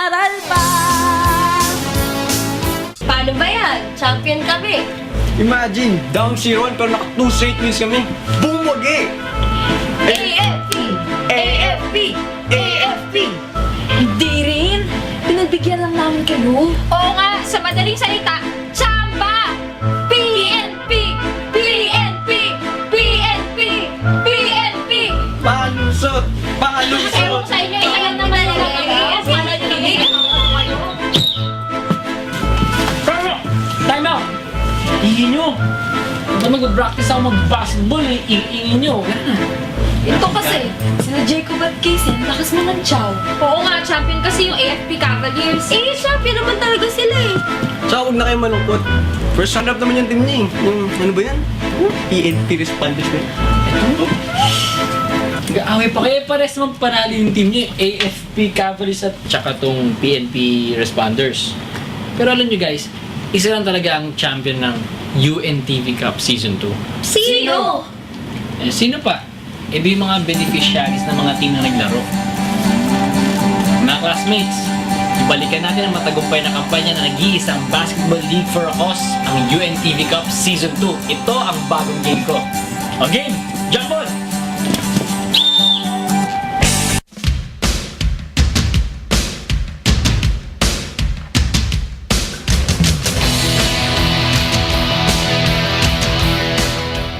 mag-aaral pa. Paano ba yan? Champion kami. Imagine, down 0-1 pero naka 2 straight wins kami. Bumwagi! AFP! AFP! AFP! Hindi rin. Pinagbigyan lang namin kayo. Oo nga, sa madaling salita, Chamba! PNP! PNP! PNP! PNP! Palusot! Ewan Palusot! ko sa inyo, ilan naman talaga kami. Paano nyo naman kayo? Time out! Iingin nyo! Kung mag-practice ako mag-basketball, iingin nyo. Ito kasi, sila Jacob at Casey, ang lakas mo ng chow. Oo nga, champion kasi yung AFP Cavaliers. Eh, champion naman talaga sila eh. Tsaka huwag na kayo malungkot. First runner-up naman yung team niya eh. Yung ano ba yan? PNP responders ba yan? Away pa kayo, pares naman panalo yung team nyo. AFP Cavaliers at tsaka tong PNP Responders. Pero alam nyo guys, isa lang talaga ang champion ng UNTV Cup Season 2. Sino? Sino pa? E di yung mga beneficiaries ng mga team na naglaro. Mga classmates, ibalikan natin ang matagumpay na kampanya na nag-iisang Basketball League for a Cause, ang UNTV Cup Season 2. Ito ang bagong game ko. O game, jump on!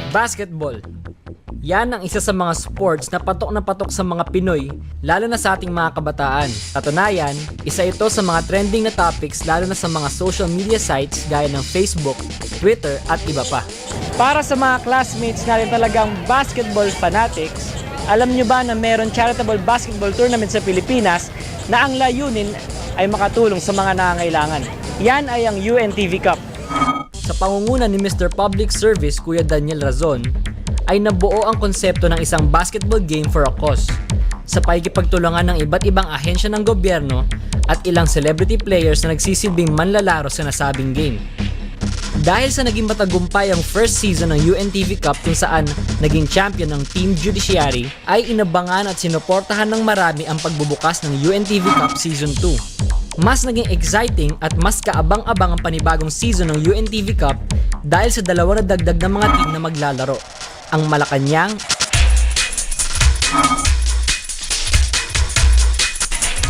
Basketball. Yan ang isa sa mga sports na patok sa mga Pinoy, lalo na sa ating mga kabataan. Katunayan, isa ito sa mga trending na topics lalo na sa mga social media sites gaya ng Facebook, Twitter at iba pa. Para sa mga classmates natin talagang basketball fanatics, alam nyo ba na meron charitable basketball tournament sa Pilipinas na ang layunin ay makatulong sa mga nangangailangan. Yan ay ang UNTV Cup. Sa pangunguna ni Mr. Public Service Kuya Daniel Razon, ay nabuo ang konsepto ng isang basketball game for a cause sa pakikipagtulungan ng iba't ibang ahensya ng gobyerno at ilang celebrity players na nagsisilbing manlalaro sa nasabing game. Dahil sa naging matagumpay ang first season ng UNTV Cup kung saan naging champion ng Team Judiciary, ay inabangan at sinuportahan ng marami ang pagbubukas ng UNTV Cup Season 2. Mas naging exciting at mas kaabang-abang ang panibagong season ng UNTV Cup dahil sa dalawa na dagdag na mga team na maglalaro. Ang Malacanang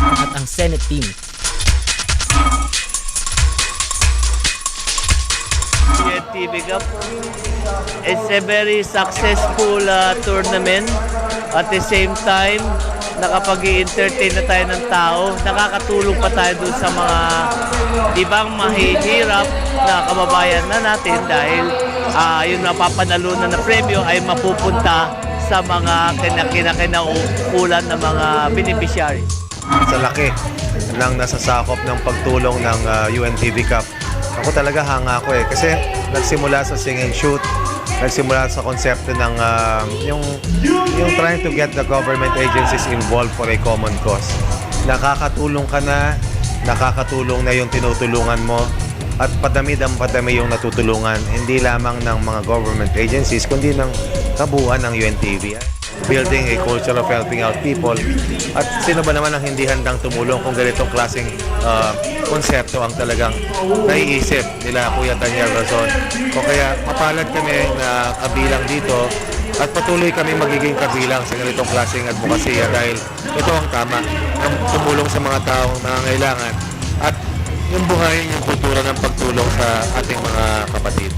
at ang Senate team. UNTV Cup. It's a very successful tournament. At the same time, nakapag-i-entertain na tayo ng tao. Nakakatulong pa tayo dun sa mga ibang mahihirap na kababayan na natin dahil yung napapanalunan na premyo ay mapupunta sa mga kinaukulan ng mga beneficiary. Sa laki ng nasasakop ng pagtulong ng UNTV Cup. Ako talaga hanga ako kasi nagsimula sa sing and shoot, nagsimula sa konsepto ng yung trying to get the government agencies involved for a common cause. Nakakatulong ka na, nakakatulong na yung tinutulungan mo, at padami yung natutulungan, hindi lamang ng mga government agencies, kundi ng kabuuan ng UNTV. Building a culture of helping out people. At sino ba naman ang hindi handang tumulong kung ganitong klaseng konsepto ang talagang naiisip nila Kuya Daniel Razon. O kaya mapalad kami na kabilang dito at patuloy kami magiging kabilang sa ganitong klaseng advokasya dahil ito ang tama, ang tumulong sa mga taong nangangailangan at yung buhayin yung kultura ng pagtulong sa ating mga kapatid.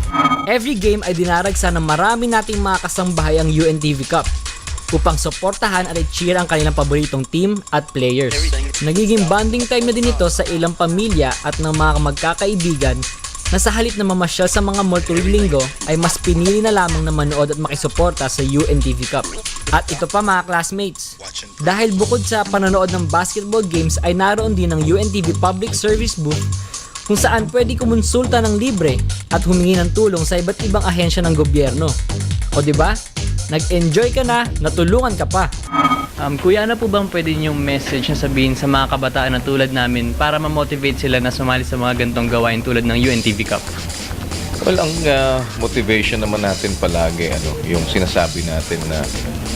Every game ay dinaragsa ng marami nating mga kasambahay ang UNTV Cup upang suportahan at i-cheer ang kanilang paboritong team at players. Nagiging bonding time na din ito sa ilang pamilya at ng mga magkakaibigan na sa halip na mamasyal sa mga mall tuwing linggo ay mas pinili na lamang na manood at makisuporta sa UNTV Cup. At ito pa mga classmates, dahil bukod sa panonood ng basketball games ay naroon din ang UNTV Public Service Booth kung saan pwede kumonsulta ng libre at humingi ng tulong sa iba't ibang ahensya ng gobyerno. O diba? Nag-enjoy ka na, natulungan ka pa. Kuya, ano po bang pwede niyong message na sabihin sa mga kabataan na tulad namin para ma-motivate sila na sumali sa mga ganitong gawain tulad ng UNTV Cup? Well, ang motivation naman natin palagi, yung sinasabi natin na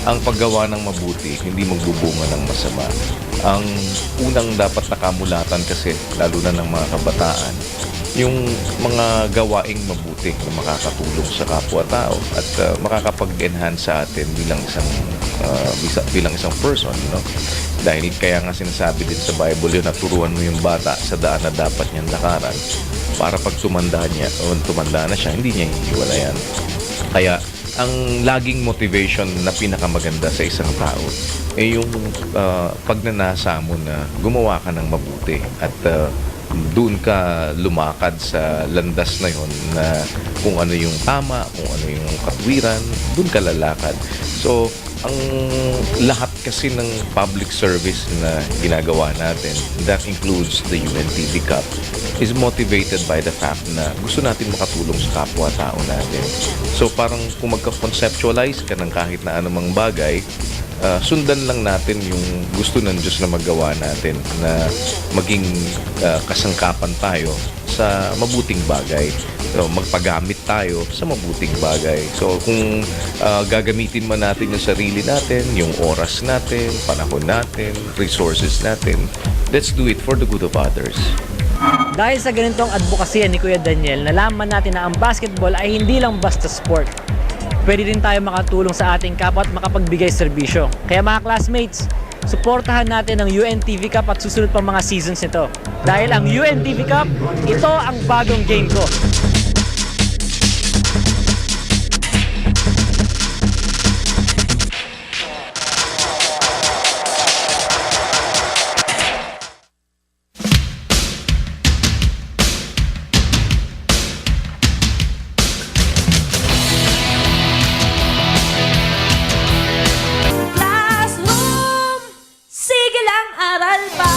ang paggawa ng mabuti, hindi magbubunga ng masama. Ang unang dapat nakamulatan kasi, lalo na ng mga kabataan, yung mga gawaing mabuti na makakatulong sa kapwa-tao at makakapag-enhance sa atin bilang isang person, no? Dahil kaya nga sinasabi din sa Bible yun, naturuan mo yung bata sa daan na dapat niyang lakaran para pag tumanda na siya, hindi niya hihiwalayan. Kaya ang laging motivation na pinakamaganda sa isang tao ay yung pagnanasa mo na gumawa ka ng mabuti at doon ka lumakad sa landas na yon na kung ano yung tama, kung ano yung katwiran, doon ka lalakad. So, ang lahat kasi ng public service na ginagawa natin, that includes the UNTV Cup, is motivated by the fact na gusto natin makatulong sa kapwa-tao natin. So, parang kung magka-conceptualize ka ng kahit na anumang bagay, sundan lang natin yung gusto ng Diyos na magawa natin, na maging kasangkapan tayo sa mabuting bagay. So, magpagamit tayo sa mabuting bagay. So, kung gagamitin man natin yung sarili natin, yung oras natin, panahon natin, resources natin, let's do it for the good of others. Dahil sa ganitong advokasya ni Kuya Daniel, nalaman natin na ang basketball ay hindi lang basta sport. Pwede din tayo makatulong sa ating kapwa at makapagbigay serbisyo. Kaya mga classmates, suportahan natin ang UNTV Cup at susunod pang mga seasons nito. Dahil ang UNTV Cup, ito ang bagong game ko. Classroom, sige lang aral pa.